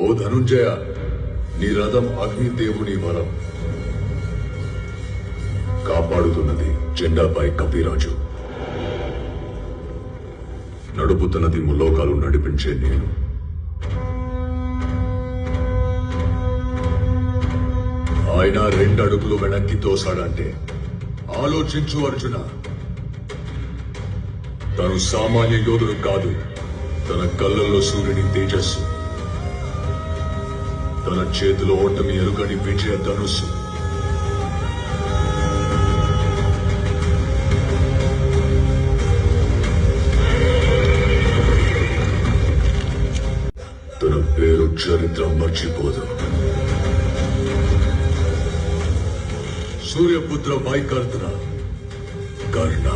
ఓ ధనుంజయ, నీ రథం అగ్నిదేవుని వరం. కాపాడుతున్నది జెండాపై కపిరాజు, నడుపుతున్నది ముల్లోకాలు నడిపించే నేను. ఆయన 2 అడుగులు వెనక్కి తోసాడంటే ఆలోచించు అర్జున. తను సామాన్య యోధుడు కాదు, తన కళ్ళల్లో సూర్యుని తేజస్సు, తన చేతిలో ఓటమి ఎరుగని విజయ ధనుస్సు. తన పేరు చరిత్ర మర్చిపోదు. సూర్యపుత్ర వైకర్త కర్ణ.